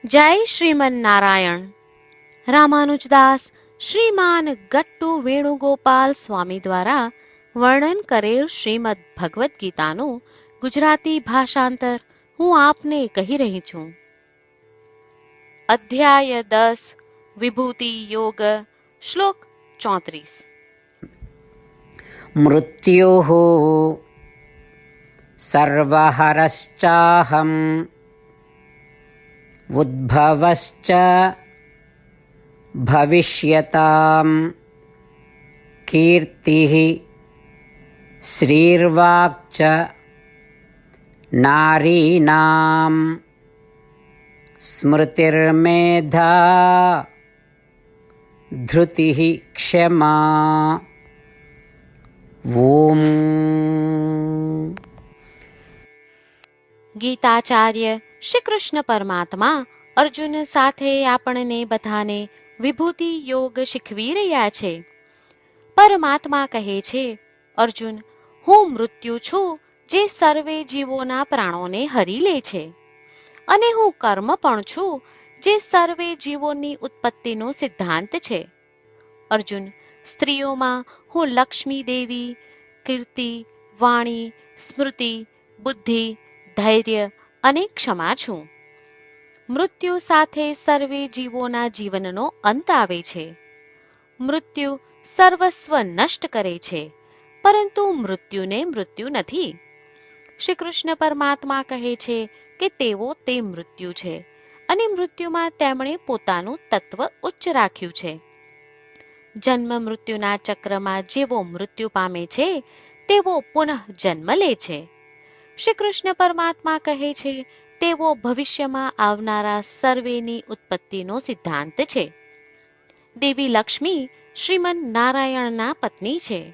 જય શ્રીમન નારાયણ. રામાનુજદાસ શ્રીમાન ગટ્ટુ વેણુગોપાલ સ્વામી દ્વારા વર્ણન કરેલ શ્રીમદ ભગવદ્ ગીતાનું ગુજરાતી ભાષાંતર હું આપને કહી રહી છું. અધ્યાય 10 વિભૂતિ યોગ, શ્લોક 34. મૃત્યુઃ સર્વહરશ્ચાહં ઉદ્ભવશ્ચ ભવિષ્યતામ કીર્તિઃ શ્રીર્વાક્ચ નારીણાં સ્મૃતિર્મેધા ધૃતિઃ ક્ષમા. ઓમ. ગીતાચાર્ય શ્રી કૃષ્ણ પરમાત્મા અર્જુન સાથે આપણને બધાને વિભૂતિ યોગ શીખવી રહ્યા છે. પરમાત્મા કહે છે, અર્જુન, હું મૃત્યુ છું જે સર્વે જીવોના પ્રાણોને હરી લે છે, અને હું કર્મ પણ છું જે સર્વે જીવોની ઉત્પત્તિનો સિદ્ધાંત છે. અર્જુન, સ્ત્રીઓમાં હું લક્ષ્મી દેવી, કીર્તિ, વાણી, સ્મૃતિ, બુદ્ધિ, ધૈર્ય અને ક્ષમા છું. મૃત્યુ સાથે સર્વે જીવોના જીવનનો અંત આવે છે. મૃત્યુ સર્વસ્વ નષ્ટ કરે છે, પરંતુ મૃત્યુને મૃત્યુ નથી. શ્રી કૃષ્ણ પરમાત્મા કહે છે કે તેઓ તે મૃત્યુ છે, અને મૃત્યુમાં તેમણે પોતાનું તત્વ ઉચ્ચ રાખ્યું છે. જન્મ મૃત્યુના ચક્રમાં જેવો મૃત્યુ પામે છે તેવો પુનઃ જન્મ લે છે. શ્રી કૃષ્ણ પરમાત્મા કહે છે તેઓ ભવિષ્યમાં આવનારા સર્વેની ઉત્પત્તિનો સિદ્ધાંત છે. દેવી લક્ષ્મી શ્રીમન નારાયણના પત્ની છે.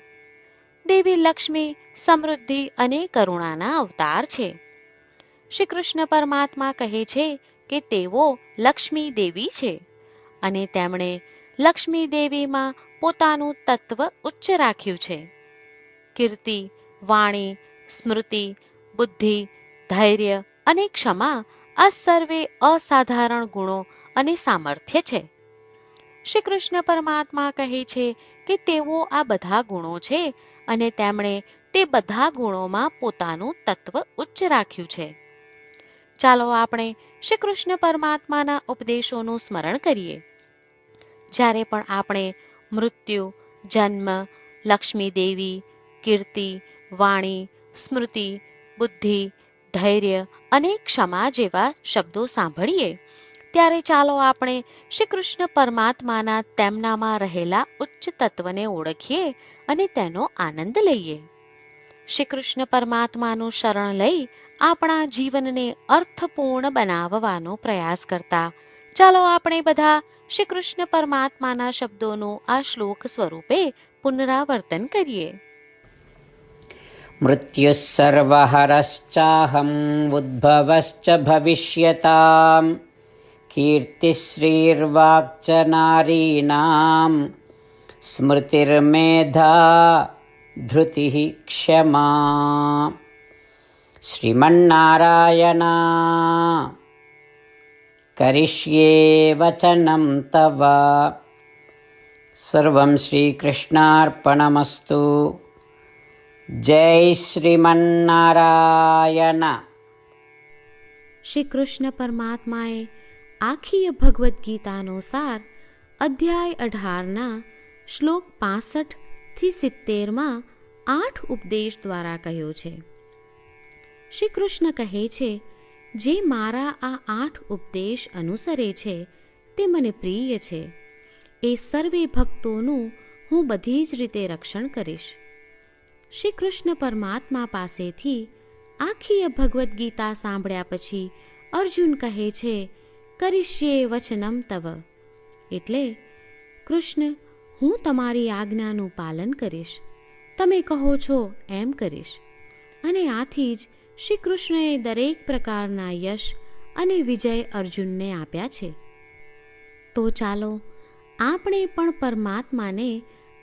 દેવી લક્ષ્મી સમૃદ્ધિ અને કરુણાના અવતાર છે. શ્રી કૃષ્ણ પરમાત્મા કહે છે કે તેઓ લક્ષ્મી દેવી છે, અને તેમણે લક્ષ્મી દેવીમાં પોતાનું તત્વ ઉચ્ચ રાખ્યું છે. કીર્તિ, વાણી, સ્મૃતિ, બુદ્ધિ, ધૈર્ય અને ક્ષમા આ સર્વે અસાધારણ ગુણો અને સામર્થ્ય છે. શ્રી કૃષ્ણ પરમાત્મા કહે છે કે તેઓ આ બધા ગુણો છે, અને તેમણે તે બધા ગુણોમાં પોતાનું તત્વ ઉચ્ચ રાખ્યું છે. ચાલો આપણે શ્રી કૃષ્ણ પરમાત્માના ઉપદેશોનું સ્મરણ કરીએ. જ્યારે પણ આપણે મૃત્યુ, જન્મ, લક્ષ્મી દેવી, કીર્તિ, વાણી, સ્મૃતિ, બુદ્ધિ, ધૈર્ય અને ક્ષમા જેવા શબ્દો સાંભળીએ, ત્યારે ચાલો આપણે શ્રી કૃષ્ણ પરમાત્માના તેમનામાં રહેલા ઉચ્ચ તત્વને ઓળખીએ અને તેનો આનંદ લઈએ. શ્રી કૃષ્ણ પરમાત્માનું શરણ લઈ આપણા જીવનને અર્થપૂર્ણ બનાવવાનો પ્રયાસ કરતા ચાલો આપણે બધા શ્રી કૃષ્ણ પરમાત્માના શબ્દોનું આ શ્લોક સ્વરૂપે પુનરાવર્તન કરીએ. મૃત્યુઃ સર્વહરશ્ચાહં ઉદ્ભવશ્ચ ભવિષ્યતામ કીર્તિશ્રીર્વાક્ચ નારીણાં સ્મૃતિર્મેધા ધૃતિઃ ક્ષમા. શ્રીમન્નારાયણ કરિષ્યે વચનમ તવ. સર્વં શ્રીકૃષ્ણાર્પણમસ્તુ. જય શ્રીમન્નારાયણ. શ્રી કૃષ્ણ પરમાત્માએ આખી ભગવદ્ ગીતાનો સાર અધ્યાય 18ના શ્લોક 65 થી 70માં 8 ઉપદેશ દ્વારા કહ્યો છે. શ્રી કૃષ્ણ કહે છે, જે મારા આ 8 ઉપદેશ અનુસરે છે તે મને પ્રિય છે. એ સર્વે ભક્તોનું હું બધી જ રીતે રક્ષણ કરીશ. શ્રી કૃષ્ણ પરમાત્મા પાસેથી આખી ભગવદ્ ગીતા સાંભળ્યા પછી અર્જુન કહે છે, કરિષ્યે વચનમ તવ. એટલે, કૃષ્ણ, હું તમારી આજ્ઞાનું પાલન કરીશ. તમે કહો છો એમ કરીશ. અને આથી જ શ્રી કૃષ્ણએ દરેક પ્રકારના યશ અને વિજય અર્જુનને આપ્યા છે. તો ચાલો આપણે પણ પરમાત્માને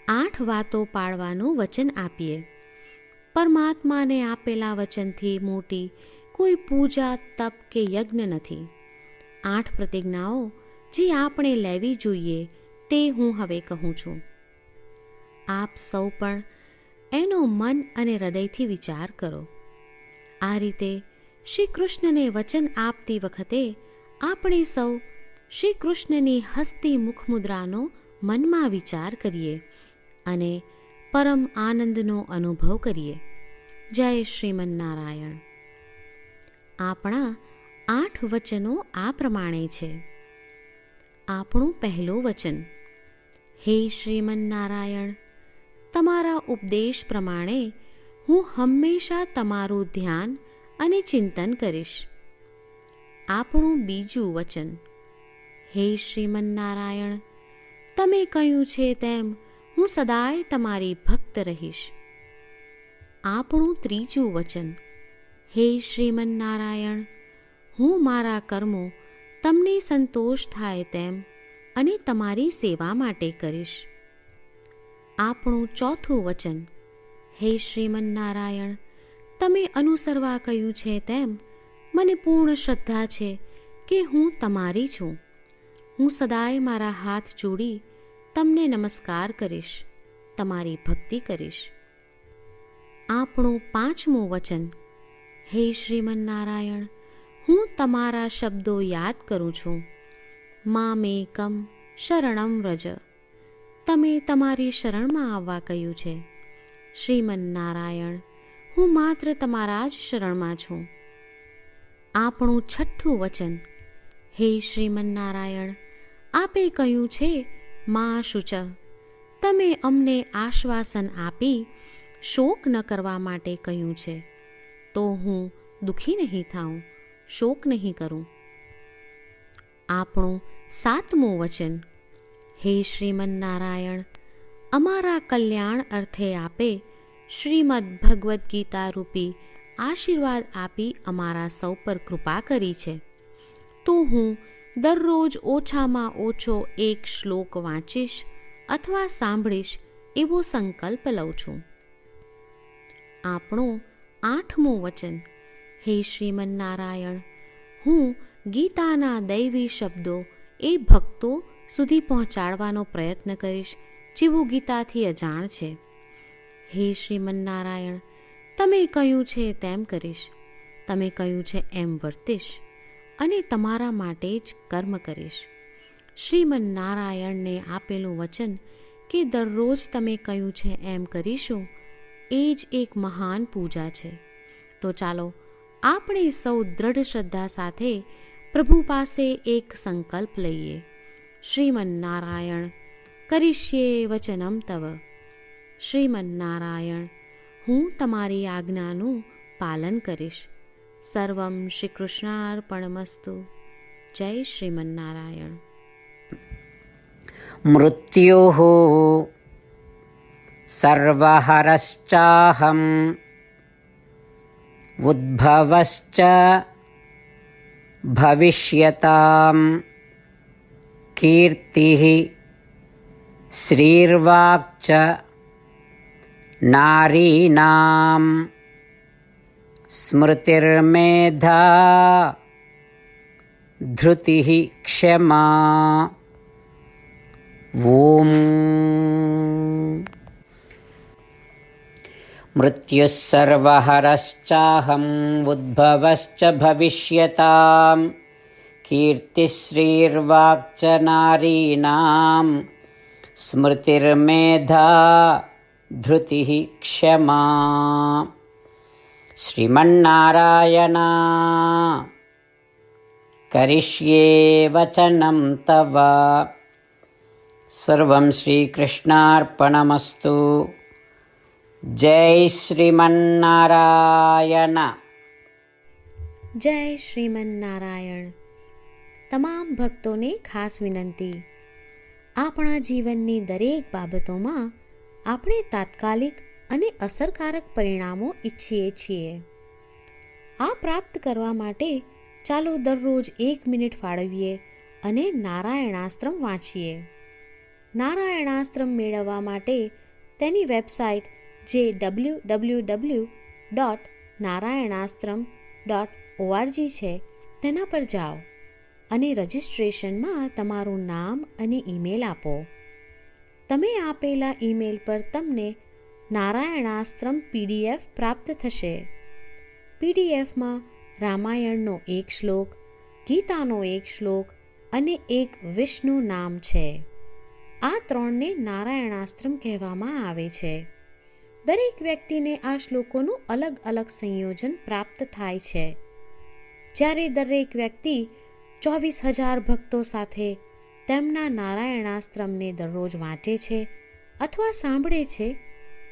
8 વાતો પાળવાનું વચન આપીએ. પરમાત્માને આપેલા વચનથી મોટી કોઈ પૂજા, તપ કે યજ્ઞ નથી. 8 પ્રતિજ્ઞાઓ જે આપણે લેવી જોઈએ તે હું હવે કહું છું. આપ સૌ પણ એનો મન અને હૃદયથી વિચાર કરો. આ રીતે શ્રી કૃષ્ણને વચન આપતી વખતે આપણે સૌ શ્રી કૃષ્ણની હસતી મુખમુદ્રાનો મનમાં વિચાર કરીએ અને પરમ આનંદનો અનુભવ કરીએ. જય શ્રીમન્નારાયણ. આપણા 8 વચનો આ પ્રમાણે છે. આપણું પહેલું વચન: હે શ્રીમન્નારાયણ, તમારા ઉપદેશ પ્રમાણે હું હંમેશા તમારું ધ્યાન અને ચિંતન કરીશ. આપણું બીજું વચન: હે શ્રીમન્નારાયણ, તમે કહ્યું છે તેમ હું સદાય તમારી ભક્ત રહીશ. આપણું ત્રીજું વચન: હે શ્રીમન્નારાયણ, હું મારા કર્મો તમને સંતોષ થાય તેમ અને તમારી સેવા માટે કરીશ. આપણું ચોથું વચન: હે શ્રીમન્નારાયણ, તમે અનુસરવા કહ્યું છે તેમ મને પૂર્ણ શ્રદ્ધા છે કે હું તમારી છું. હું સદાય મારા હાથ જોડી તમને નમસ્કાર કરીશ, તમારી ભક્તિ કરીશ. આપણું પાંચમું વચન: હે શ્રીમન્નારાયણ, હું તમારા શબ્દો યાદ કરું છું. મામેકમ શરણમ વ્રજ, તમે તમારી શરણમાં આવવા કહ્યું છે. શ્રીમન્નારાયણ, હું માત્ર તમારા જ શરણમાં છું. આપણું છઠ્ઠું વચન: હે શ્રીમન્નારાયણ, આપે કહ્યું છે મા શુચ, તમે અમને આશ્વાસન આપી શોક ન કરવા માટે કહ્યું છે, તો હું દુઃખી નહીં થાઉં, શોક નહીં કરું. આપણું સાતમું વચન: હે શ્રીમન્નારાયણ, અમારા કલ્યાણ અર્થે આપે શ્રીમદ્ ભગવદ્ ગીતા રૂપી આશીર્વાદ આપી અમારા સૌ પર કૃપા કરી છે, તો હું દરરોજ ઓછામાં ઓછો એક શ્લોક વાંચીશ અથવા સાંભળીશ એવો સંકલ્પ લઉં છું. આપણું આઠમું વચન: હે શ્રીમન્નારાયણ, હું ગીતાના દૈવી શબ્દો એ ભક્તો સુધી પહોંચાડવાનો પ્રયત્ન કરીશ જેઓ ગીતાથી અજાણ છે. હે શ્રીમન્નારાયણ, તમે કહ્યું છે તેમ કરીશ, તમે કહ્યું છે એમ વર્તીશ અને તમારા માટે જ કર્મ કરીશ. શ્રીમન્નારાયણને આપેલું વચન કે દરરોજ તમે કહ્યું છે એમ કરીશું એ જ એક મહાન પૂજા છે. તો ચાલો આપણે સૌ દ્રઢ શ્રદ્ધા સાથે પ્રભુ પાસે એક સંકલ્પ લઈએ. શ્રીમન્નારાયણ, કરીશ્યે વચનમ તવ. શ્રીમન્નારાયણ, હું તમારી આજ્ઞાનું પાલન કરીશ. સર્વમ શ્રી કૃષ્ણાર્પણમસ્તુ. જય શ્રીમન્નારાયણ. મૃત્યુઃ સર્વહરશ્ચાહમ ઉદ્ભવશ્ચ ભવિષ્યતામ કીર્તિઃ શ્રીર્વાક્ચ નારીનામ સ્મૃતિર્મેધા ધૃતિઃ ક્ષમા. ઓમ. મૃત્યુઃ સર્વહરશ્ચાહમ ઉદ્ભવશ્ચ ભવિષ્યતામ કીર્તિશ્રીર્વાક્ચ નારીનામ સ્મૃતિર્મેધા ધૃતિઃ ક્ષમા. શ્રીમન્નારાયણ, કરીષ્યે વચનમ તવ. સર્વં શ્રીકૃષ્ણાર્પણમસ્તુ. જય શ્રીમન્નારાયણ. જય શ્રીમન્નારાયણ. તમામ ભક્તોને ખાસ વિનંતી: આપણા જીવનની દરેક બાબતોમાં આપણે તાત્કાલિક અને અસરકારક પરિણામો ઈચ્છીએ છીએ. આ પ્રાપ્ત કરવા માટે ચાલો દરરોજ 1 મિનિટ ફાળવીએ અને નારાયણાસ્ત્રમ વાંચીએ. નારાયણાસ્ત્રમ મેળવવા માટે તેની વેબસાઇટ જે www.narayanaastram.org છે તેના પર જાઓ અને રજિસ્ટ્રેશનમાં તમારું નામ અને ઈમેલ આપો. તમે આપેલા ઈમેલ પર તમને નારાયણાસ્ત્રમ PDF પ્રાપ્ત થશે. PDFમાં રામાયણનો એક શ્લોક, ગીતાનો એક શ્લોક અને એક વિષ્ણુ નામ છે. આ 3ને નારાયણાસ્ત્રમ કહેવામાં આવે છે. દરેક વ્યક્તિને આ શ્લોકોનું અલગ અલગ સંયોજન પ્રાપ્ત થાય છે. જ્યારે દરેક વ્યક્તિ 24,000 ભક્તો સાથે તેમના નારાયણાસ્ત્રમને દરરોજ વાંચે છે અથવા સાંભળે છે,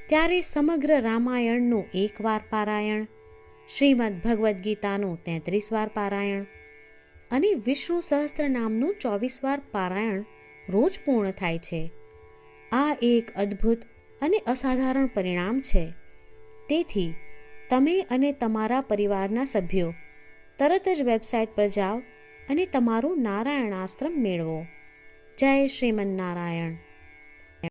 ત્યારે સમગ્ર રામાયણનું 1 વાર પારાયણ, શ્રીમદ ભગવદ્ ગીતાનું 33 વાર પારાયણ અને વિષ્ણુ સહસ્ત્રનામનું 24 વાર પારાયણ રોજ પૂર્ણ થાય છે. આ એક અદ્ભુત અને અસાધારણ પરિણામ છે. તેથી તમે અને તમારા પરિવારના સભ્યો તરત જ વેબસાઇટ પર જાઓ અને તમારું નારાયણાસ્ત્રમ મેળવો. જય શ્રીમન્નારાયણ.